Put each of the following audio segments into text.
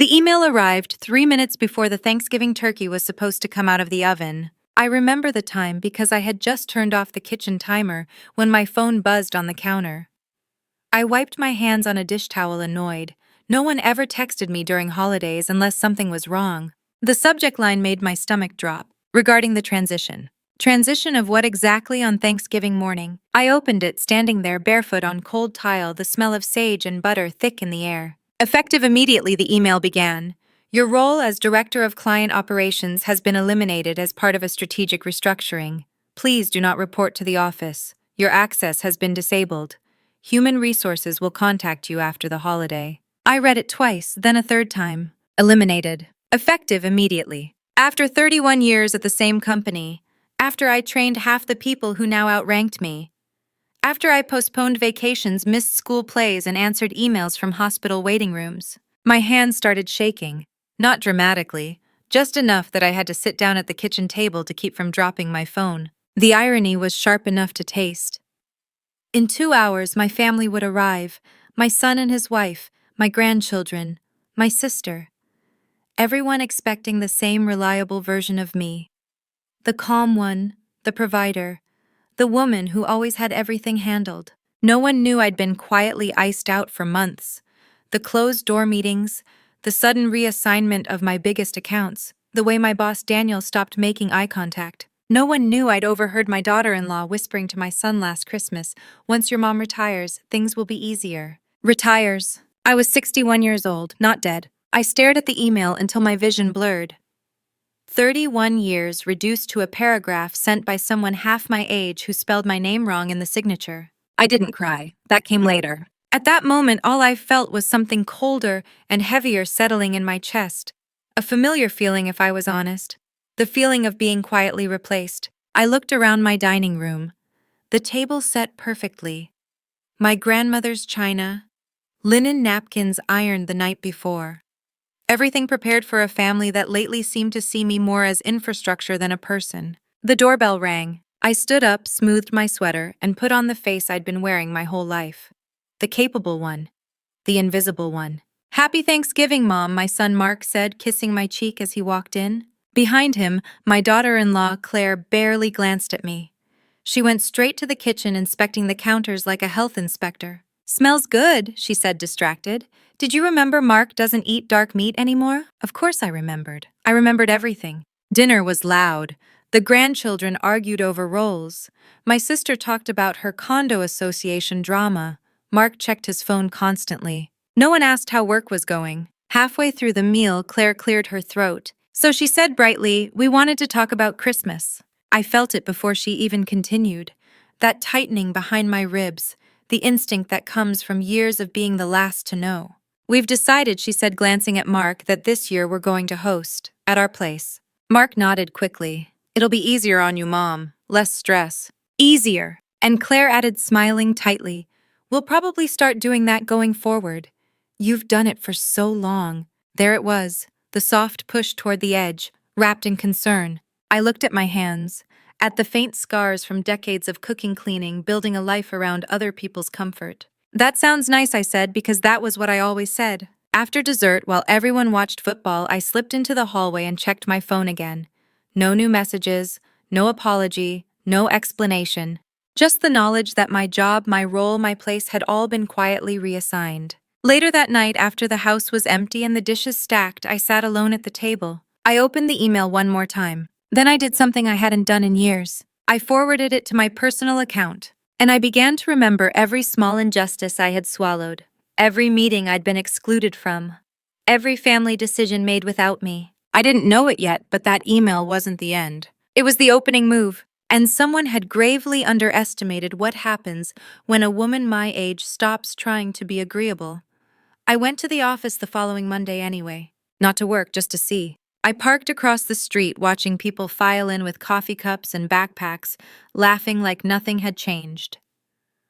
The email arrived 3 minutes before the Thanksgiving turkey was supposed to come out of the oven. I remember the time because I had just turned off the kitchen timer when my phone buzzed on the counter. I wiped my hands on a dish towel, annoyed. No one ever texted me during holidays unless something was wrong. The subject line made my stomach drop. Regarding the transition. Transition of what exactly on Thanksgiving morning? I opened it, standing there barefoot on cold tile, the smell of sage and butter thick in the air. Effective immediately, the email began. Your role as Director of Client Operations has been eliminated as part of a strategic restructuring. Please do not report to the office. Your access has been disabled. Human Resources will contact you after the holiday. I read it twice, then a third time. Eliminated. Effective immediately. After 31 years at the same company, after I trained half the people who now outranked me, after I postponed vacations, missed school plays, and answered emails from hospital waiting rooms, my hands started shaking. Not dramatically, just enough that I had to sit down at the kitchen table to keep from dropping my phone. The irony was sharp enough to taste. In 2 hours, my family would arrive, my son and his wife, my grandchildren, my sister. Everyone expecting the same reliable version of me. The calm one, the provider, the woman who always had everything handled. No one knew I'd been quietly iced out for months. The closed-door meetings, the sudden reassignment of my biggest accounts, the way my boss Daniel stopped making eye contact. No one knew I'd overheard my daughter-in-law whispering to my son last Christmas, "Once your mom retires, things will be easier." Retires. I was 61 years old, not dead. I stared at the email until my vision blurred. 31 years reduced to a paragraph sent by someone half my age who spelled my name wrong in the signature. I didn't cry. That came later. At that moment, all I felt was something colder and heavier settling in my chest. A familiar feeling, if I was honest. The feeling of being quietly replaced. I looked around my dining room. The table set perfectly. My grandmother's china. Linen napkins ironed the night before. Everything prepared for a family that lately seemed to see me more as infrastructure than a person. The doorbell rang. I stood up, smoothed my sweater, and put on the face I'd been wearing my whole life. The capable one. The invisible one. "Happy Thanksgiving, Mom," my son Mark said, kissing my cheek as he walked in. Behind him, my daughter-in-law, Claire, barely glanced at me. She went straight to the kitchen, inspecting the counters like a health inspector. "Smells good," she said, distracted. "Did you remember Mark doesn't eat dark meat anymore?" Of course I remembered. I remembered everything. Dinner was loud. The grandchildren argued over roles. My sister talked about her condo association drama. Mark checked his phone constantly. No one asked how work was going. Halfway through the meal, Claire cleared her throat. So she said brightly, "We wanted to talk about Christmas." I felt it before she even continued. That tightening behind my ribs, the instinct that comes from years of being the last to know. "We've decided," she said, glancing at Mark, "that this year we're going to host, at our place." Mark nodded quickly. "It'll be easier on you, Mom. Less stress." Easier. And Claire added, smiling tightly, "We'll probably start doing that going forward. You've done it for so long." There it was, the soft push toward the edge, wrapped in concern. I looked at my hands, at the faint scars from decades of cooking, cleaning, building a life around other people's comfort. "That sounds nice," I said, because that was what I always said. After dessert, while everyone watched football, I slipped into the hallway and checked my phone again. No new messages, no apology, no explanation. Just the knowledge that my job, my role, my place had all been quietly reassigned. Later that night, after the house was empty and the dishes stacked, I sat alone at the table. I opened the email one more time. Then I did something I hadn't done in years. I forwarded it to my personal account. And I began to remember every small injustice I had swallowed, every meeting I'd been excluded from, every family decision made without me. I didn't know it yet, but that email wasn't the end. It was the opening move, and someone had gravely underestimated what happens when a woman my age stops trying to be agreeable. I went to the office the following Monday anyway. Not to work, just to see. I parked across the street, watching people file in with coffee cups and backpacks, laughing like nothing had changed.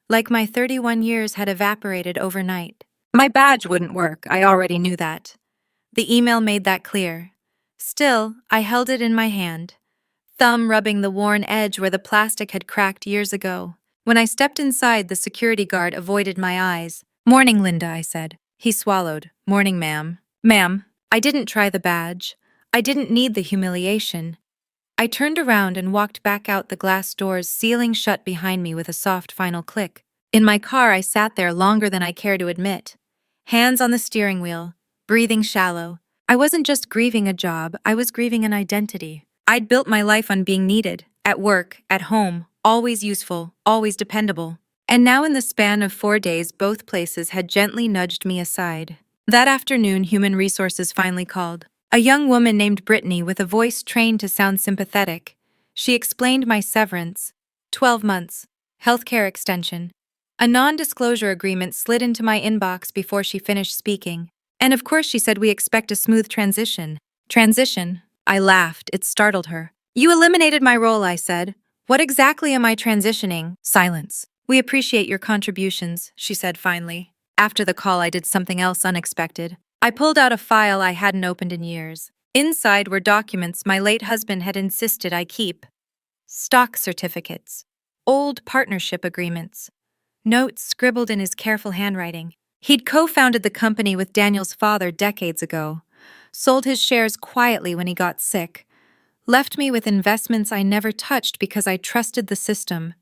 Like my 31 years had evaporated overnight. My badge wouldn't work, I already knew that. The email made that clear. Still, I held it in my hand, thumb rubbing the worn edge where the plastic had cracked years ago. When I stepped inside, the security guard avoided my eyes. "Morning, Linda," I said. He swallowed. "Morning, ma'am." "Ma'am." I didn't try the badge. I didn't need the humiliation. I turned around and walked back out, the glass doors sealing shut behind me with a soft final click. In my car, I sat there longer than I care to admit. Hands on the steering wheel, breathing shallow. I wasn't just grieving a job, I was grieving an identity. I'd built my life on being needed, at work, at home, always useful, always dependable. And now in the span of 4 days, both places had gently nudged me aside. That afternoon, Human Resources finally called. A young woman named Brittany with a voice trained to sound sympathetic. She explained my severance. 12 months. Healthcare extension. A non-disclosure agreement slid into my inbox before she finished speaking. And of course she said we expect a smooth transition. Transition? I laughed. It startled her. You eliminated my role, I said. What exactly am I transitioning? Silence. We appreciate your contributions, she said finally. After the call, I did something else unexpected. I pulled out a file I hadn't opened in years. Inside were documents my late husband had insisted I keep. Stock certificates. Old partnership agreements. Notes scribbled in his careful handwriting. He'd co-founded the company with Daniel's father decades ago. Sold his shares quietly when he got sick. Left me with investments I never touched because I trusted the system.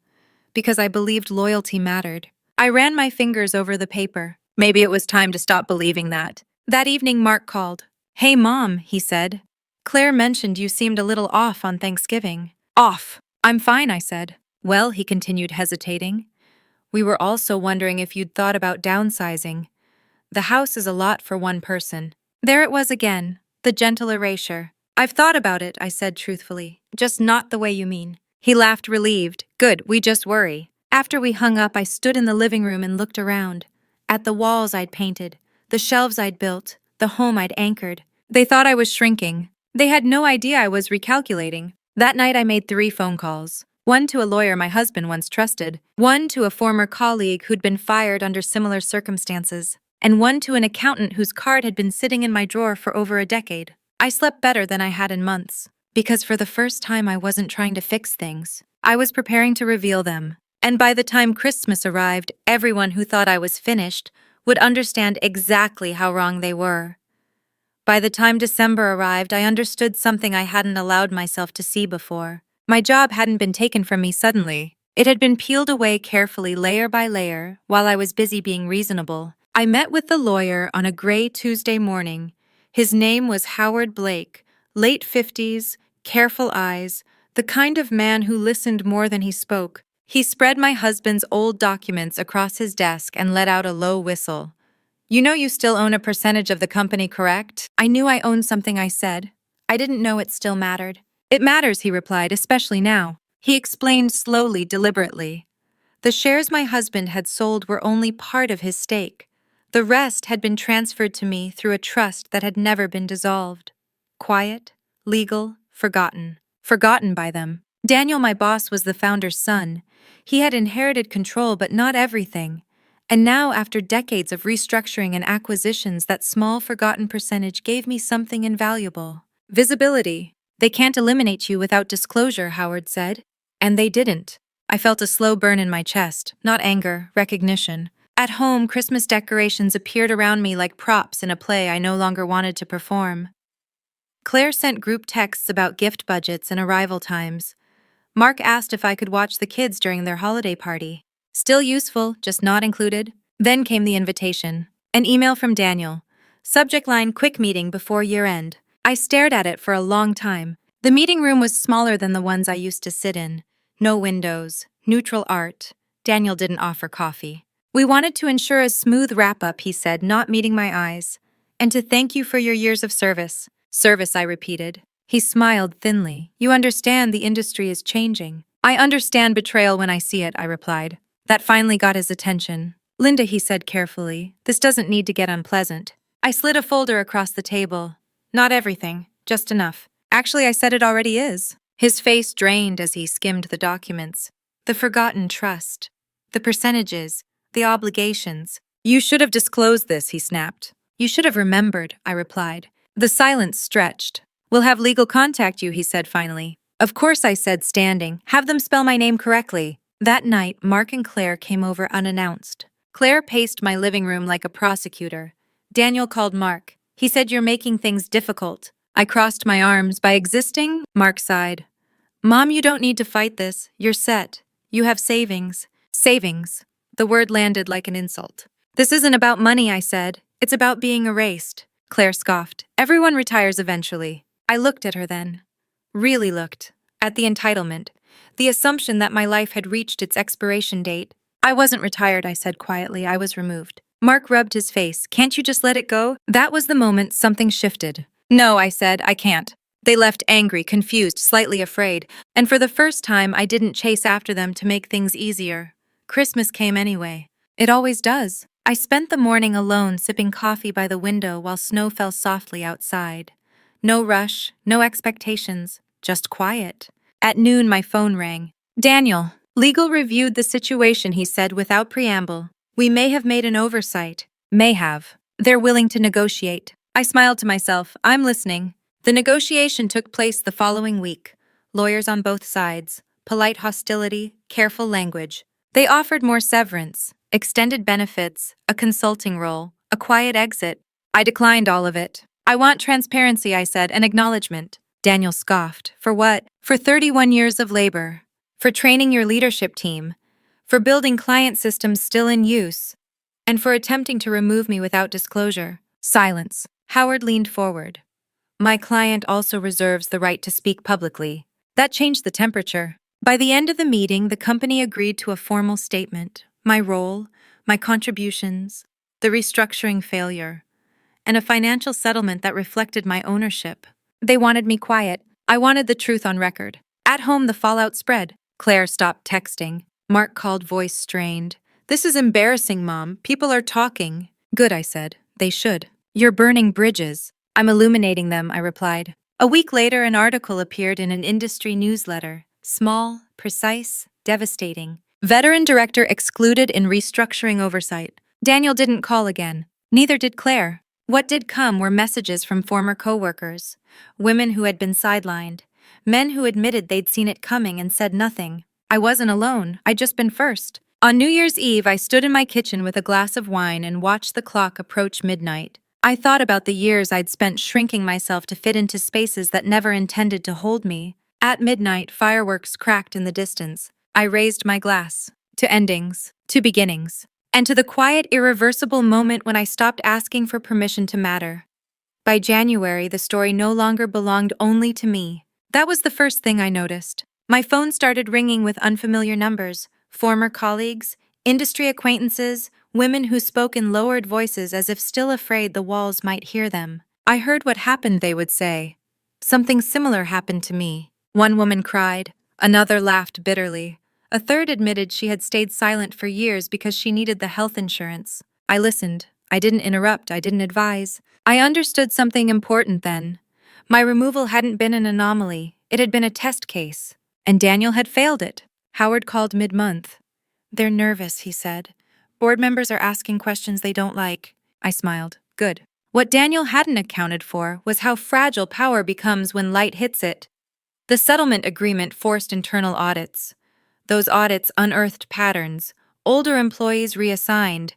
Because I believed loyalty mattered. I ran my fingers over the paper. Maybe it was time to stop believing that. That evening, Mark called. Hey, Mom, he said. Claire mentioned you seemed a little off on Thanksgiving. Off. I'm fine, I said. Well, he continued, hesitating. We were also wondering if you'd thought about downsizing. The house is a lot for one person. There it was again, the gentle erasure. I've thought about it, I said truthfully. Just not the way you mean. He laughed, relieved. Good, we just worry. After we hung up, I stood in the living room and looked around. At the walls I'd painted, the shelves I'd built, the home I'd anchored. They thought I was shrinking. They had no idea I was recalculating. That night I made 3 phone calls. One to a lawyer my husband once trusted, one to a former colleague who'd been fired under similar circumstances, and one to an accountant whose card had been sitting in my drawer for over a decade. I slept better than I had in months, because for the first time I wasn't trying to fix things. I was preparing to reveal them. And by the time Christmas arrived, everyone who thought I was finished would understand exactly how wrong they were. By the time December arrived, I understood something I hadn't allowed myself to see before. My job hadn't been taken from me suddenly. It had been peeled away carefully, layer by layer, while I was busy being reasonable. I met with the lawyer on a gray Tuesday morning. His name was Howard Blake, late 50s, careful eyes, the kind of man who listened more than he spoke. He spread my husband's old documents across his desk and let out a low whistle. You know you still own a percentage of the company, correct? I knew I owned something, I said. I didn't know it still mattered. It matters, he replied, especially now. He explained slowly, deliberately. The shares my husband had sold were only part of his stake. The rest had been transferred to me through a trust that had never been dissolved. Quiet, legal, forgotten. Forgotten by them. Daniel, my boss, was the founder's son. He had inherited control, but not everything. And now, after decades of restructuring and acquisitions, that small, forgotten percentage gave me something invaluable. Visibility. They can't eliminate you without disclosure, Howard said. And they didn't. I felt a slow burn in my chest, not anger, recognition. At home, Christmas decorations appeared around me like props in a play I no longer wanted to perform. Claire sent group texts about gift budgets and arrival times. Mark asked if I could watch the kids during their holiday party. Still useful, just not included. Then came the invitation. An email from Daniel. Subject line, quick meeting before year-end. I stared at it for a long time. The meeting room was smaller than the ones I used to sit in. No windows, neutral art. Daniel didn't offer coffee. We wanted to ensure a smooth wrap-up, he said, not meeting my eyes. And to thank you for your years of service. Service, I repeated. He smiled thinly. You understand the industry is changing. I understand betrayal when I see it, I replied. That finally got his attention. Linda, he said carefully, this doesn't need to get unpleasant. I slid a folder across the table. Not everything, just enough. Actually, I said it already is. His face drained as he skimmed the documents. The forgotten trust. The percentages. The obligations. You should have disclosed this, he snapped. You should have remembered, I replied. The silence stretched. We'll have legal contact you, he said finally. Of course, I said, standing. Have them spell my name correctly. That night, Mark and Claire came over unannounced. Claire paced my living room like a prosecutor. Daniel called Mark. He said you're making things difficult. I crossed my arms. By existing? Mark sighed. Mom, you don't need to fight this. You're set. You have savings. Savings. The word landed like an insult. This isn't about money, I said. It's about being erased. Claire scoffed. Everyone retires eventually. I looked at her then. Really looked. At the entitlement. The assumption that my life had reached its expiration date. I wasn't retired, I said quietly. I was removed. Mark rubbed his face. Can't you just let it go? That was the moment something shifted. No, I said, I can't. They left angry, confused, slightly afraid, and for the first time I didn't chase after them to make things easier. Christmas came anyway. It always does. I spent the morning alone sipping coffee by the window while snow fell softly outside. No rush, no expectations, just quiet. At noon my phone rang. Daniel. Legal reviewed the situation, he said without preamble. We may have made an oversight. May have. They're willing to negotiate. I smiled to myself. I'm listening. The negotiation took place the following week. Lawyers on both sides, polite hostility, careful language. They offered more severance, extended benefits, a consulting role, a quiet exit. I declined all of it. I want transparency, I said, and acknowledgement. Daniel scoffed. For what? For 31 years of labor. For training your leadership team. For building client systems still in use. And for attempting to remove me without disclosure. Silence. Howard leaned forward. My client also reserves the right to speak publicly. That changed the temperature. By the end of the meeting, the company agreed to a formal statement, my role, my contributions, the restructuring failure, and a financial settlement that reflected my ownership. They wanted me quiet. I wanted the truth on record. At home, the fallout spread. Claire stopped texting. Mark called, voice strained. This is embarrassing, Mom. People are talking. Good, I said. They should. You're burning bridges. I'm illuminating them, I replied. A week later, an article appeared in an industry newsletter. Small, precise, devastating. Veteran director excluded in restructuring oversight. Daniel didn't call again. Neither did Claire. What did come were messages from former coworkers. Women who had been sidelined. Men who admitted they'd seen it coming and said nothing. I wasn't alone. I'd just been first. On New Year's Eve, I stood in my kitchen with a glass of wine and watched the clock approach midnight. I thought about the years I'd spent shrinking myself to fit into spaces that never intended to hold me. At midnight, fireworks cracked in the distance. I raised my glass. To endings. To beginnings. And to the quiet, irreversible moment when I stopped asking for permission to matter. By January, the story no longer belonged only to me. That was the first thing I noticed. My phone started ringing with unfamiliar numbers. Former colleagues, industry acquaintances, women who spoke in lowered voices as if still afraid the walls might hear them. I heard what happened, they would say. Something similar happened to me. One woman cried, another laughed bitterly. A third admitted she had stayed silent for years because she needed the health insurance. I listened. I didn't interrupt. I didn't advise. I understood something important then. My removal hadn't been an anomaly. It had been a test case. And Daniel had failed it. Howard called mid-month. They're nervous, he said. Board members are asking questions they don't like. I smiled. Good. What Daniel hadn't accounted for was how fragile power becomes when light hits it. The settlement agreement forced internal audits. Those audits unearthed patterns, older employees reassigned,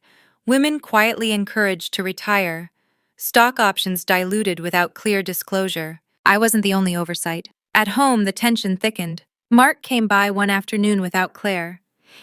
women quietly encouraged to retire, stock options diluted without clear disclosure. I wasn't the only oversight. At home, the tension thickened. Mark came by one afternoon without Claire.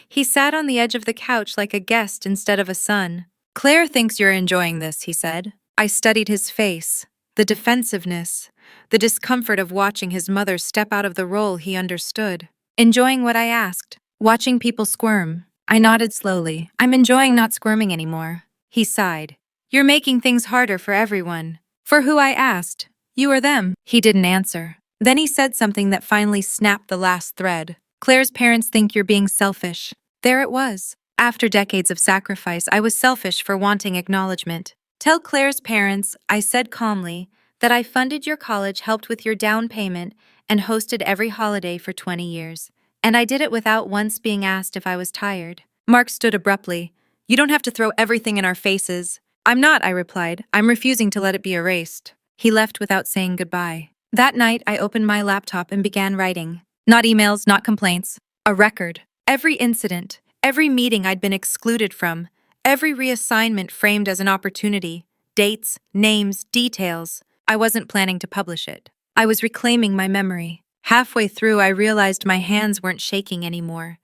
He sat on the edge of the couch like a guest instead of a son. Claire thinks you're enjoying this, he said. I studied his face, the defensiveness, the discomfort of watching his mother step out of the role he understood. Enjoying what I asked, watching people squirm. I nodded slowly. I'm enjoying not squirming anymore. He sighed. You're making things harder for everyone. For who, I asked. You or them? He didn't answer. Then he said something that finally snapped the last thread. Claire's parents think you're being selfish. There it was. After decades of sacrifice, I was selfish for wanting acknowledgement. Tell Claire's parents, I said calmly, that I funded your college, helped with your down payment, and hosted every holiday for 20 years. And I did it without once being asked if I was tired. Mark stood abruptly. You don't have to throw everything in our faces. I'm not, I replied. I'm refusing to let it be erased. He left without saying goodbye. That night, I opened my laptop and began writing. Not emails, not complaints. A record. Every incident, every meeting I'd been excluded from, every reassignment framed as an opportunity, Dates, names, details. I wasn't planning to publish it. I was reclaiming my memory. Halfway through, I realized my hands weren't shaking anymore.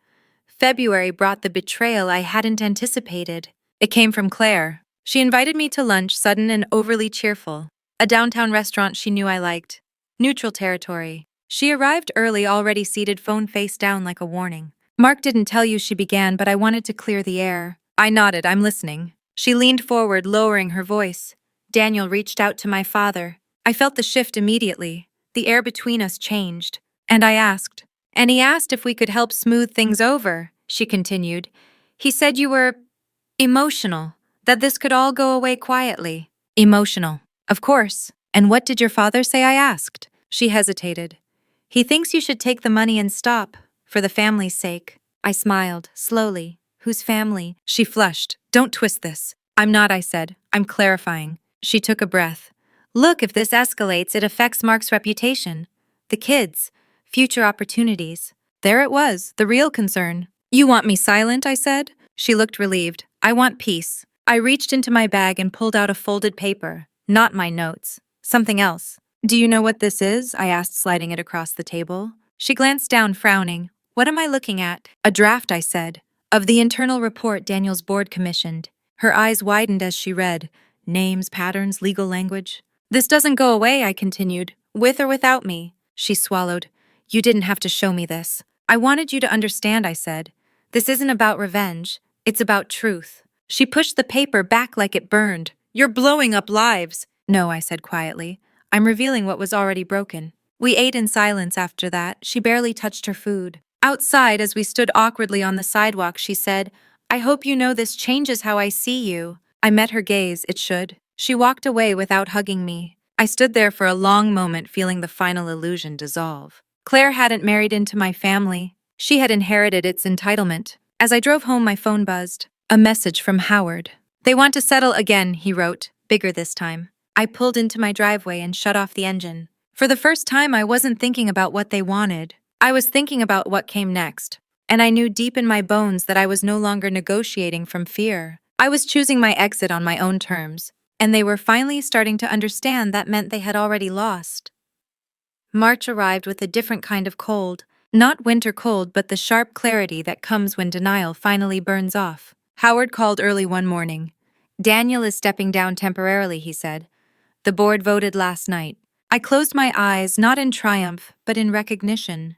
February brought the betrayal I hadn't anticipated. It came from Claire. She invited me to lunch, sudden and overly cheerful. A downtown restaurant she knew I liked. Neutral territory. She arrived early, already seated, phone face down like a warning. Mark didn't tell you, she began, but I wanted to clear the air. I nodded, I'm listening. She leaned forward, lowering her voice. Daniel reached out to my father. I felt the shift immediately. The air between us changed. And I asked. And he asked if we could help smooth things over, she continued. He said you were emotional, that this could all go away quietly. Emotional. Of course. And what did your father say? I asked. She hesitated. He thinks you should take the money and stop, for the family's sake. I smiled, slowly. Whose family? She flushed. Don't twist this. I'm not, I said. I'm clarifying. She took a breath. Look, if this escalates, it affects Mark's reputation. The kids. Future opportunities. There it was, the real concern. You want me silent, I said. She looked relieved. I want peace. I reached into my bag and pulled out a folded paper. Not my notes. Something else. Do you know what this is? I asked, sliding it across the table. She glanced down, frowning. What am I looking at? A draft, I said, of the internal report Daniel's board commissioned. Her eyes widened as she read. Names, patterns, legal language. This doesn't go away, I continued. With or without me. She swallowed. You didn't have to show me this. I wanted you to understand, I said. This isn't about revenge. It's about truth. She pushed the paper back like it burned. You're blowing up lives. No, I said quietly. I'm revealing what was already broken. We ate in silence after that. She barely touched her food. Outside, as we stood awkwardly on the sidewalk, she said, I hope you know this changes how I see you. I met her gaze. It should. She walked away without hugging me. I stood there for a long moment, feeling the final illusion dissolve. Claire hadn't married into my family. She had inherited its entitlement. As I drove home, my phone buzzed. A message from Howard. They want to settle again, he wrote, bigger this time. I pulled into my driveway and shut off the engine. For the first time, I wasn't thinking about what they wanted. I was thinking about what came next. And I knew deep in my bones that I was no longer negotiating from fear. I was choosing my exit on my own terms. And they were finally starting to understand that meant they had already lost. March arrived with a different kind of cold. Not winter cold, but the sharp clarity that comes when denial finally burns off. Howard called early one morning. Daniel is stepping down temporarily, he said. The board voted last night. I closed my eyes, not in triumph, but in recognition.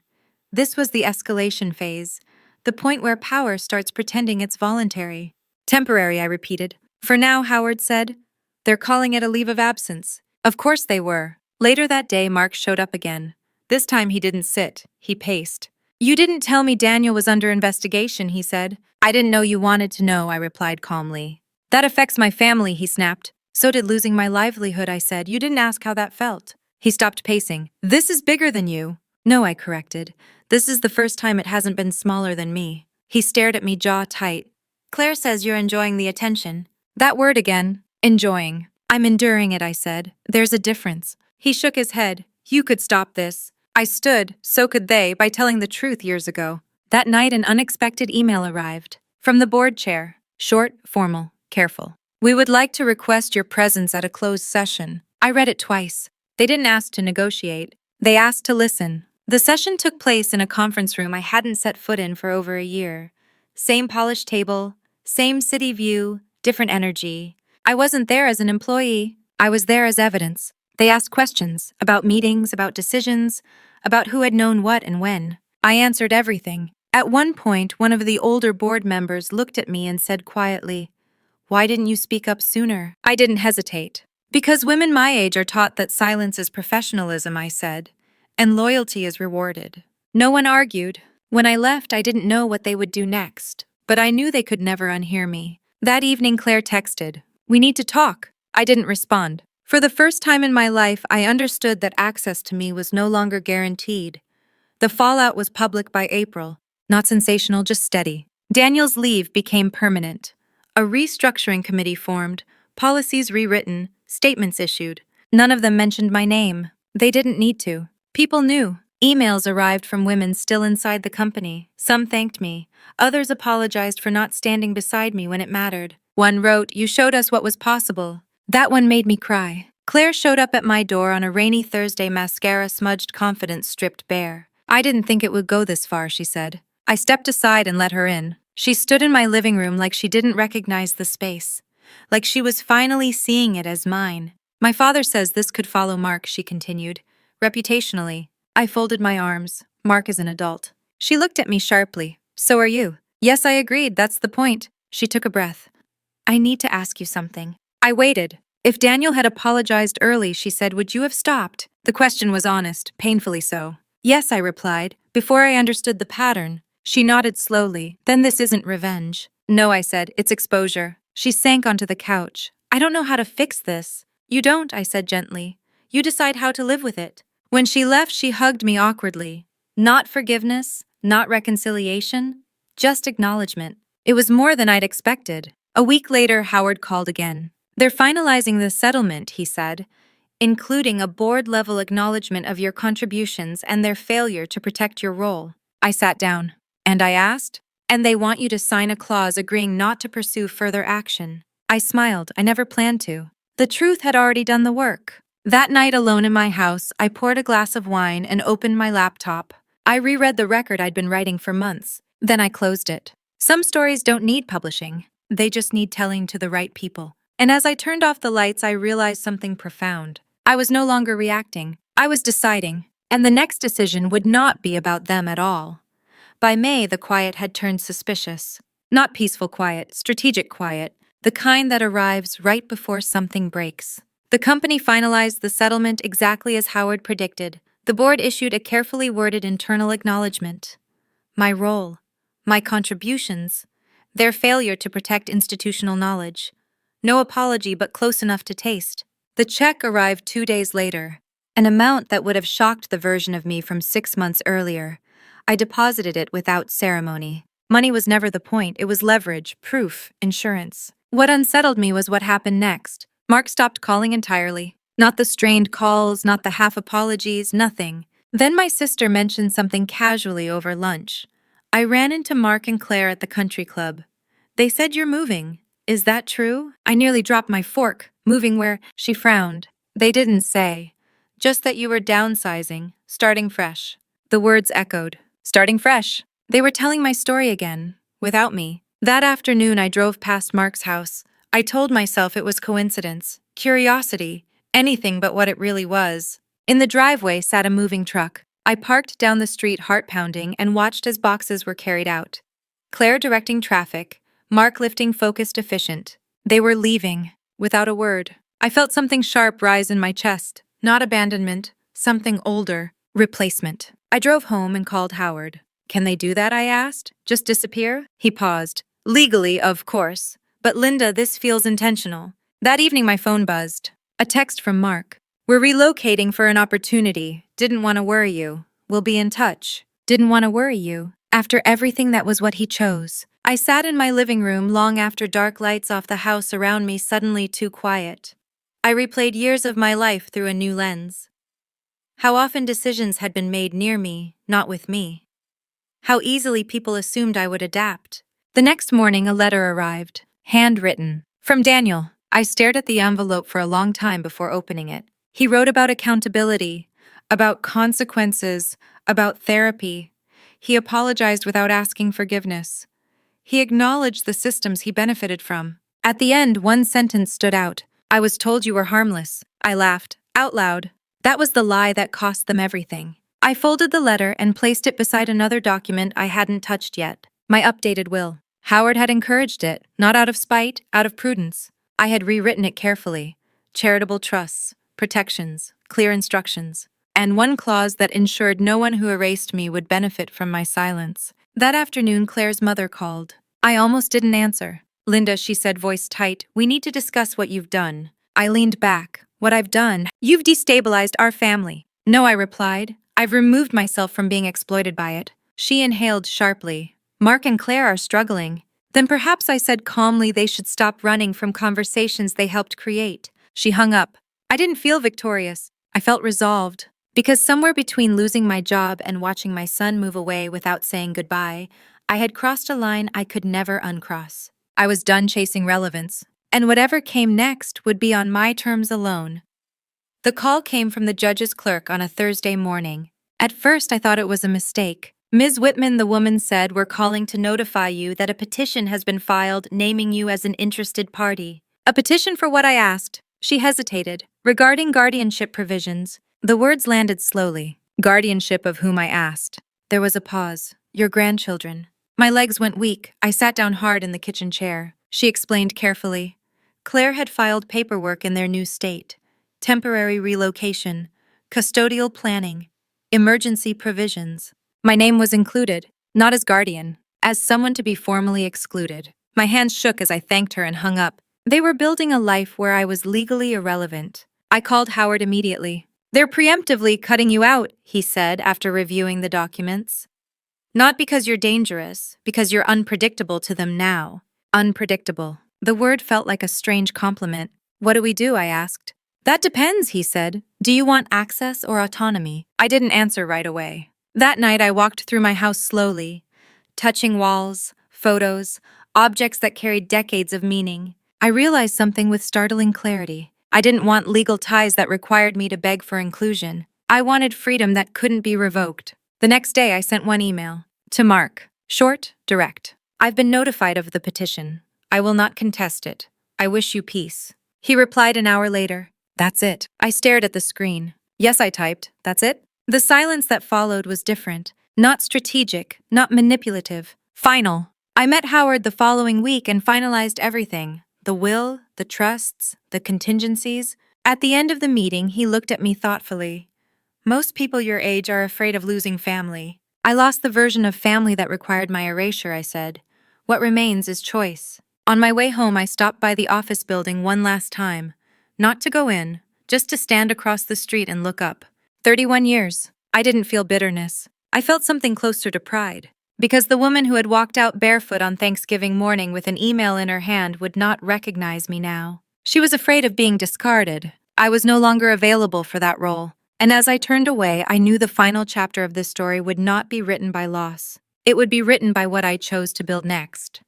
This was the escalation phase, the point where power starts pretending it's voluntary. Temporary, I repeated. For now, Howard said. They're calling it a leave of absence. Of course they were. Later that day, Mark showed up again. This time he didn't sit, he paced. You didn't tell me Daniel was under investigation, he said. I didn't know you wanted to know, I replied calmly. That affects my family, he snapped. So did losing my livelihood, I said. You didn't ask how that felt. He stopped pacing. This is bigger than you. No, I corrected. This is the first time it hasn't been smaller than me. He stared at me, jaw tight. Claire says you're enjoying the attention. That word again. Enjoying. I'm enduring it, I said. There's a difference. He shook his head. You could stop this. I stood, so could they, by telling the truth years ago. That night, an unexpected email arrived. From the board chair. Short, formal, careful. We would like to request your presence at a closed session. I read it twice. They didn't ask to negotiate. They asked to listen. The session took place in a conference room I hadn't set foot in for over a year. Same polished table, same city view, different energy. I wasn't there as an employee. I was there as evidence. They asked questions about meetings, about decisions, about who had known what and when. I answered everything. At one point, one of the older board members looked at me and said quietly, "Why didn't you speak up sooner?" I didn't hesitate. Because women my age are taught that silence is professionalism, I said, and loyalty is rewarded. No one argued. When I left, I didn't know what they would do next, but I knew they could never unhear me. That evening, Claire texted, "We need to talk." I didn't respond. For the first time in my life, I understood that access to me was no longer guaranteed. The fallout was public by April. Not sensational, just steady. Daniel's leave became permanent. A restructuring committee formed, policies rewritten, statements issued. None of them mentioned my name. They didn't need to. People knew. Emails arrived from women still inside the company. Some thanked me. Others apologized for not standing beside me when it mattered. One wrote, "You showed us what was possible." That one made me cry. Claire showed up at my door on a rainy Thursday, mascara smudged, confidence stripped bare. I didn't think it would go this far, she said. I stepped aside and let her in. She stood in my living room like she didn't recognize the space, like she was finally seeing it as mine. My father says this could follow Mark, she continued. Reputationally. I folded my arms. Mark is an adult. She looked at me sharply. So are you. Yes, I agreed, that's the point. She took a breath. I need to ask you something. I waited. If Daniel had apologized early, she said, would you have stopped? The question was honest, painfully so. Yes, I replied, before I understood the pattern. She nodded slowly. Then this isn't revenge. No, I said, it's exposure. She sank onto the couch. I don't know how to fix this. You don't, I said gently. You decide how to live with it. When she left, she hugged me awkwardly. Not forgiveness, not reconciliation, just acknowledgement. It was more than I'd expected. A week later, Howard called again. They're finalizing the settlement, he said, including a board-level acknowledgement of your contributions and their failure to protect your role. I sat down. And I asked? And they want you to sign a clause agreeing not to pursue further action. I smiled. I never planned to. The truth had already done the work. That night alone in my house, I poured a glass of wine and opened my laptop. I reread the record I'd been writing for months. Then I closed it. Some stories don't need publishing. They just need telling to the right people. And as I turned off the lights, I realized something profound. I was no longer reacting. I was deciding. And the next decision would not be about them at all. By May, the quiet had turned suspicious. Not peaceful quiet, strategic quiet, the kind that arrives right before something breaks. The company finalized the settlement exactly as Howard predicted. The board issued a carefully worded internal acknowledgement. My role, my contributions, their failure to protect institutional knowledge. No apology, but close enough to taste. The check arrived 2 days later, an amount that would have shocked the version of me from 6 months earlier. I deposited it without ceremony. Money was never the point, it was leverage, proof, insurance. What unsettled me was what happened next. Mark stopped calling entirely. Not the strained calls, not the half apologies, nothing. Then my sister mentioned something casually over lunch. I ran into Mark and Claire at the country club. They said you're moving. Is that true? I nearly dropped my fork. Moving where? She frowned. They didn't say. Just that you were downsizing, starting fresh. The words echoed. Starting fresh. They were telling my story again, without me. That afternoon I drove past Mark's house. I told myself it was coincidence, curiosity, anything but what it really was. In the driveway sat a moving truck. I parked down the street, heart pounding, and watched as boxes were carried out. Claire directing traffic, Mark lifting, focused, efficient. They were leaving, without a word. I felt something sharp rise in my chest. Not abandonment, something older. Replacement. I drove home and called Howard. Can they do that, I asked? Just disappear? He paused. Legally, of course. But Linda, this feels intentional. That evening my phone buzzed. A text from Mark. We're relocating for an opportunity. Didn't want to worry you. We'll be in touch. Didn't want to worry you. After everything, that was what he chose. I sat in my living room long after dark lights off the house around me suddenly too quiet. I replayed years of my life through a new lens. How often decisions had been made near me, not with me. How easily people assumed I would adapt. The next morning a letter arrived, handwritten. From Daniel. I stared at the envelope for a long time before opening it. He wrote about accountability, about consequences, about therapy. He apologized without asking forgiveness. He acknowledged the systems he benefited from. At the end, one sentence stood out. I was told you were harmless. I laughed, out loud. That was the lie that cost them everything. I folded the letter and placed it beside another document I hadn't touched yet. My updated will. Howard had encouraged it, not out of spite, out of prudence. I had rewritten it carefully. Charitable trusts, protections, clear instructions, and one clause that ensured no one who erased me would benefit from my silence. That afternoon, Claire's mother called. I almost didn't answer. Linda, she said, voice tight, we need to discuss what you've done. I leaned back. What I've done? You've destabilized our family. No, I replied. I've removed myself from being exploited by it. She inhaled sharply. Mark and Claire are struggling. Then perhaps, I said calmly, they should stop running from conversations they helped create. She hung up. I didn't feel victorious. I felt resolved. Because somewhere between losing my job and watching my son move away without saying goodbye, I had crossed a line I could never uncross. I was done chasing relevance, and whatever came next would be on my terms alone. The call came from the judge's clerk on a Thursday morning. At first, I thought it was a mistake. Ms. Whitman, the woman said, we're calling to notify you that a petition has been filed naming you as an interested party. A petition for what, I asked. She hesitated. Regarding guardianship provisions. The words landed slowly. Guardianship of whom, I asked. There was a pause. Your grandchildren. My legs went weak. I sat down hard in the kitchen chair. She explained carefully. Claire had filed paperwork in their new state. Temporary relocation. Custodial planning. Emergency provisions. My name was included, not as guardian, as someone to be formally excluded. My hands shook as I thanked her and hung up. They were building a life where I was legally irrelevant. I called Howard immediately. They're preemptively cutting you out, he said after reviewing the documents. Not because you're dangerous, because you're unpredictable to them now. Unpredictable. The word felt like a strange compliment. What do we do, I asked. That depends, he said. Do you want access or autonomy? I didn't answer right away. That night I walked through my house slowly, touching walls, photos, objects that carried decades of meaning. I realized something with startling clarity. I didn't want legal ties that required me to beg for inclusion. I wanted freedom that couldn't be revoked. The next day I sent one email. To Mark. Short, direct. I've been notified of the petition. I will not contest it. I wish you peace. He replied an hour later. That's it. I stared at the screen. Yes, I typed. That's it? The silence that followed was different. Not strategic, not manipulative. Final. I met Howard the following week and finalized everything. The will, the trusts, the contingencies. At the end of the meeting, he looked at me thoughtfully. Most people your age are afraid of losing family. I lost the version of family that required my erasure, I said. What remains is choice. On my way home, I stopped by the office building one last time. Not to go in, just to stand across the street and look up. 31 years. I didn't feel bitterness. I felt something closer to pride. Because the woman who had walked out barefoot on Thanksgiving morning with an email in her hand would not recognize me now. She was afraid of being discarded. I was no longer available for that role. And as I turned away, I knew the final chapter of this story would not be written by loss. It would be written by what I chose to build next.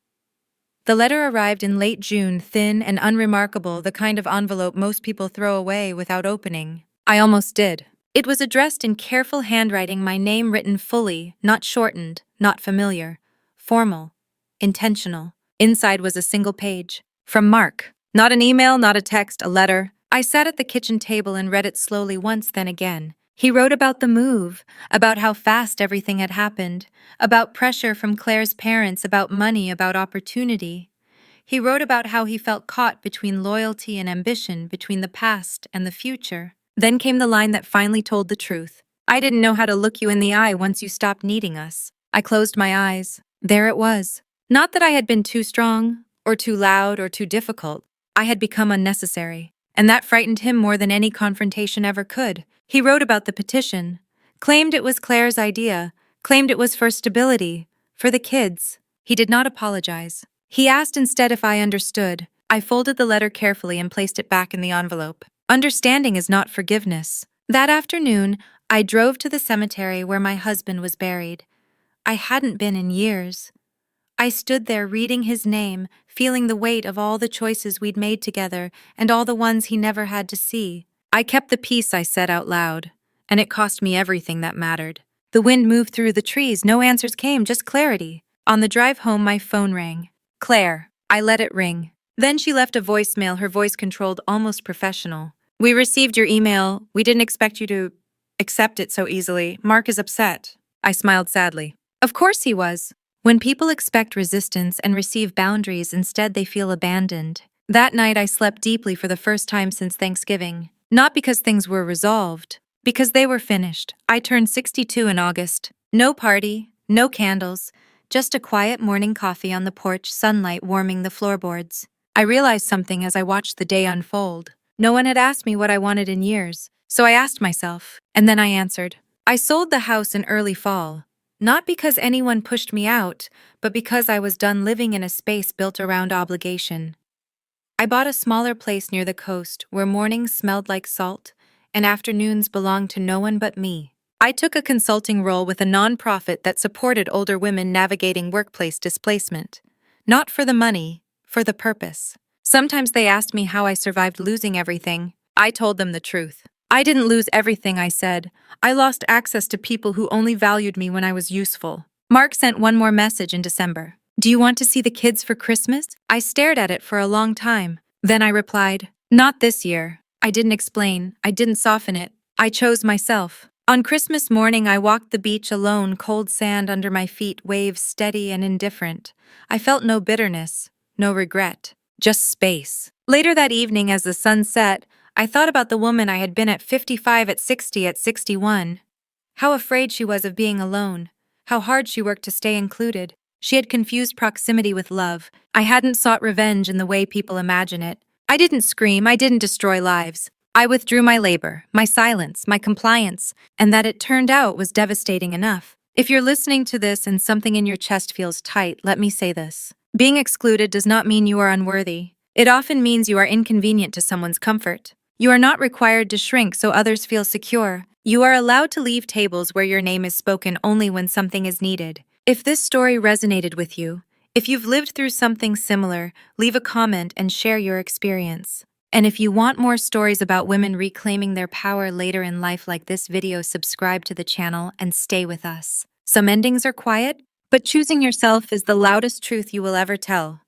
The letter arrived in late June, thin and unremarkable, the kind of envelope most people throw away without opening. I almost did. It was addressed in careful handwriting, my name written fully, not shortened, not familiar. Formal. Intentional. Inside was a single page. From Mark. Not an email, not a text, a letter. I sat at the kitchen table and read it slowly once, then again. He wrote about the move, about how fast everything had happened, about pressure from Claire's parents, about money, about opportunity. He wrote about how he felt caught between loyalty and ambition, between the past and the future. Then came the line that finally told the truth. I didn't know how to look you in the eye once you stopped needing us. I closed my eyes. There it was. Not that I had been too strong, or too loud, or too difficult. I had become unnecessary. And that frightened him more than any confrontation ever could. He wrote about the petition, claimed it was Claire's idea, claimed it was for stability, for the kids. He did not apologize. He asked instead if I understood. I folded the letter carefully and placed it back in the envelope. Understanding is not forgiveness. That afternoon, I drove to the cemetery where my husband was buried. I hadn't been in years. I stood there reading his name, feeling the weight of all the choices we'd made together and all the ones he never had to see. I kept the peace, I said out loud, and it cost me everything that mattered. The wind moved through the trees, no answers came, just clarity. On the drive home, my phone rang. Claire. I let it ring. Then she left a voicemail, her voice controlled, almost professional. We received your email. We didn't expect you to accept it so easily. Mark is upset. I smiled sadly. Of course he was. When people expect resistance and receive boundaries, instead they feel abandoned. That night I slept deeply for the first time since Thanksgiving. Not because things were resolved, because they were finished. I turned 62 in August. No party, no candles, just a quiet morning coffee on the porch, sunlight warming the floorboards. I realized something as I watched the day unfold. No one had asked me what I wanted in years, so I asked myself, and then I answered. I sold the house in early fall. Not because anyone pushed me out, but because I was done living in a space built around obligation. I bought a smaller place near the coast where mornings smelled like salt and afternoons belonged to no one but me. I took a consulting role with a nonprofit that supported older women navigating workplace displacement. Not for the money, for the purpose. Sometimes they asked me how I survived losing everything. I told them the truth. I didn't lose everything, I said. I lost access to people who only valued me when I was useful. Mark sent one more message in December. Do you want to see the kids for Christmas? I stared at it for a long time. Then I replied, not this year. I didn't explain. I didn't soften it. I chose myself. On Christmas morning, I walked the beach alone, cold sand under my feet, waves steady and indifferent. I felt no bitterness, no regret, just space. Later that evening, as the sun set, I thought about the woman I had been at 55, at 60, at 61. How afraid she was of being alone. How hard she worked to stay included. She had confused proximity with love. I hadn't sought revenge in the way people imagine it. I didn't scream. I didn't destroy lives. I withdrew my labor, my silence, my compliance, and that it turned out was devastating enough. If you're listening to this and something in your chest feels tight, let me say this. Being excluded does not mean you are unworthy. It often means you are inconvenient to someone's comfort. You are not required to shrink so others feel secure. You are allowed to leave tables where your name is spoken only when something is needed. If this story resonated with you, if you've lived through something similar, leave a comment and share your experience. And if you want more stories about women reclaiming their power later in life like this video, subscribe to the channel and stay with us. Some endings are quiet, but choosing yourself is the loudest truth you will ever tell.